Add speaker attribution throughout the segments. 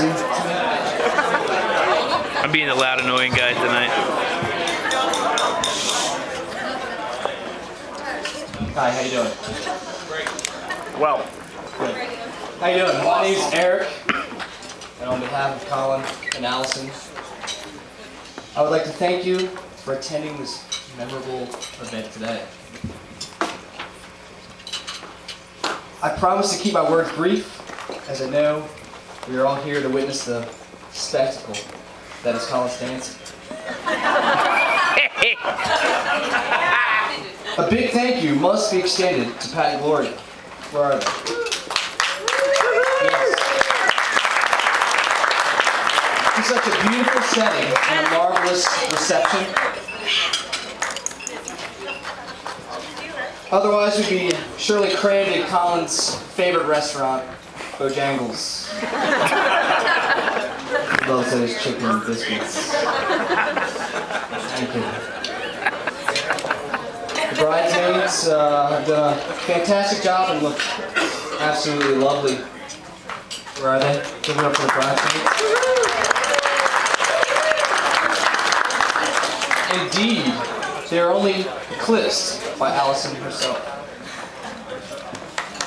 Speaker 1: Allison.
Speaker 2: I'm being the loud, annoying guy tonight.
Speaker 1: Hi, how you doing?
Speaker 2: Great. Well.
Speaker 1: Good. How you doing? My name's Eric, and on behalf of Colin and Allison, I would like to thank you for attending this memorable event today. I promise to keep my words brief, as I know we are all here to witness the spectacle that is Colin's dancing. A big thank you must be extended to Pat and Gloria. Where are they? Yes. For such a beautiful setting and a marvelous reception. Otherwise, we'd be surely crammed in Colin's favorite restaurant, Bojangles. He loves those chicken and biscuits. Thank you. The bridesmaids have done a fantastic job and look absolutely lovely. Where are they? Give it up for the bridesmaids. Indeed, they are only eclipsed by Allison herself.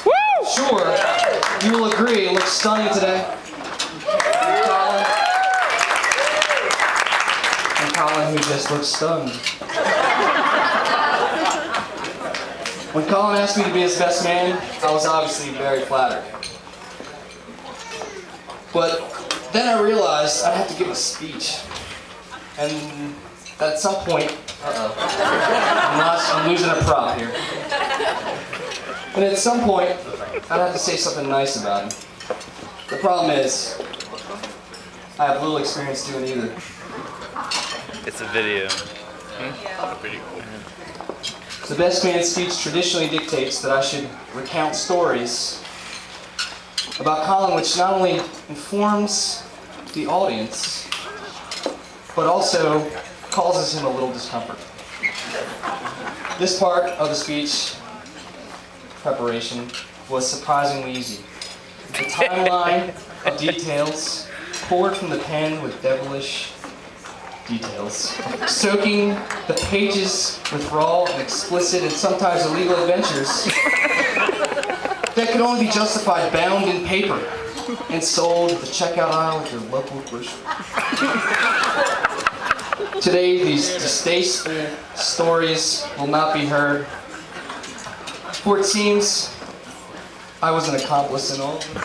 Speaker 1: Woo! Sure, you will agree it looks stunning today. And Colin, who just looks stunned. When Colin asked me to be his best man, I was obviously very flattered. But then I realized I'd have to give a speech. And at some point, I'm losing a prop here. And at some point, I'd have to say something nice about him. The problem is, I have little experience doing either.
Speaker 2: It's a video. Pretty cool.
Speaker 1: The best man speech traditionally dictates that I should recount stories about Colin which not only informs the audience, but also causes him a little discomfort. This part of the speech preparation was surprisingly easy. The timeline of details poured from the pen with devilish details, soaking the pages with raw and explicit and sometimes illegal adventures that could only be justified bound in paper and sold at the checkout aisle at your local grocery. Today, these distasteful stories will not be heard, for it seems I was an accomplice in all of them.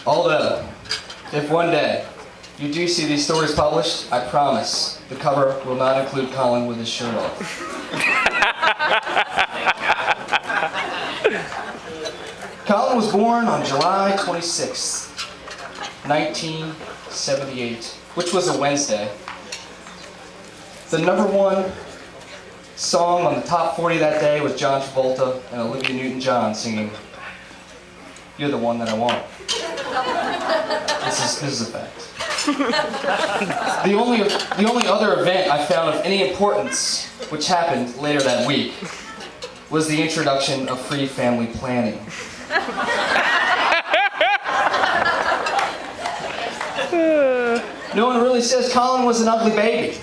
Speaker 1: Although, if one day you do see these stories published, I promise the cover will not include Colin with his shirt off. Colin was born on July 26th, 1978, which was a Wednesday. The #1 song on the top 40 that day was John Travolta and Olivia Newton-John singing, "You're the One That I Want." This is a fact. The only other event I found of any importance, which happened later that week, was the introduction of free family planning. No one really says Colin was an ugly baby.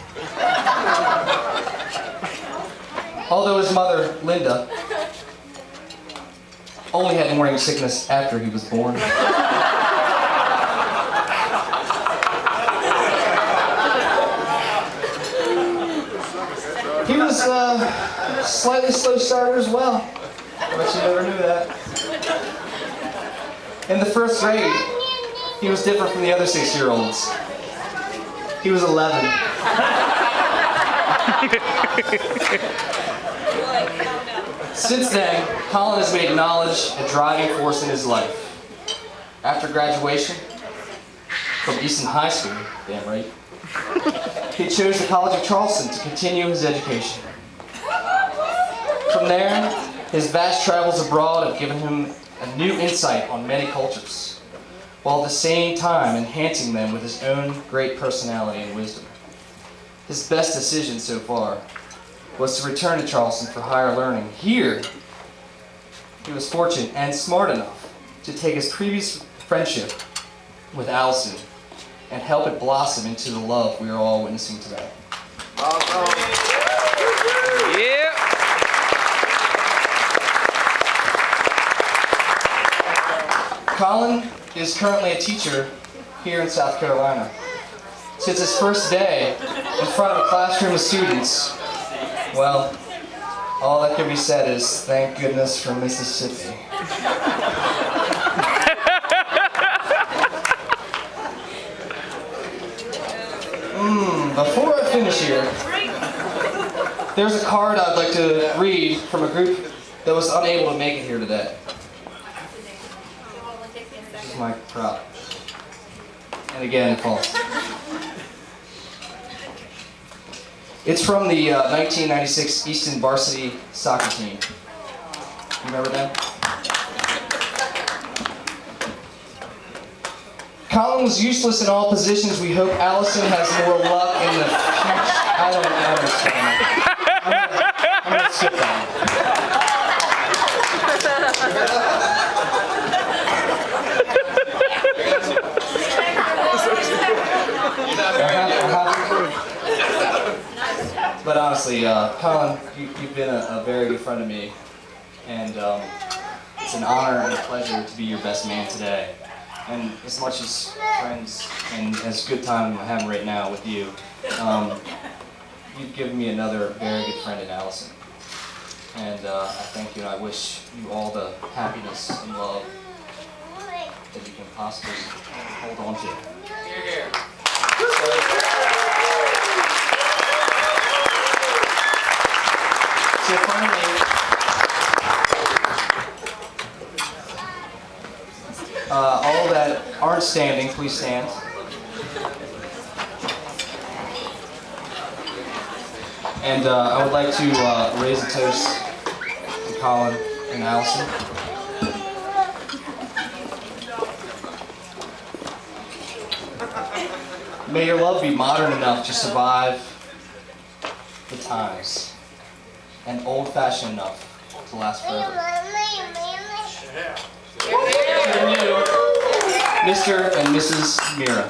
Speaker 1: Although his mother, Linda, only had morning sickness after he was born. He was a slightly slow starter as well. I bet you never knew that. In the first grade, he was different from the other 6-year-olds. He was 11. Since then, Colin has made knowledge a driving force in his life. After graduation from Easton High School, damn right, he chose the College of Charleston to continue his education. From there, his vast travels abroad have given him a new insight on many cultures, while at the same time enhancing them with his own great personality and wisdom. His best decision so far was to return to Charleston for higher learning. Here, he was fortunate and smart enough to take his previous friendship with Allison and help it blossom into the love we are all witnessing today.
Speaker 2: Yeah.
Speaker 1: Colin is currently a teacher here in South Carolina. Since his first day in front of a classroom of students, well, all that can be said is thank goodness for Mississippi. Before I finish here, there's a card I'd like to read from a group that was unable to make it here today. This is my prop. And again, it falls. It's from the 1996 Easton varsity soccer team. You remember them? Colin was useless in all positions. We hope Allison has more luck in the future. I don't understand. I'm going to skip that. But honestly, Colin, you've been a very good friend to me, and it's an honor and a pleasure to be your best man today. And as much as friends and as good time I'm having right now with you, you've given me another very good friend in Allison. And I thank you, and I wish you all the happiness and love that you can possibly hold on to. So finally, all that aren't standing, please stand. And I would like to raise a toast to Colin and Allison. May your love be modern enough to survive the times, and old-fashioned enough to last forever. To you, Mr. and Mrs. Mira.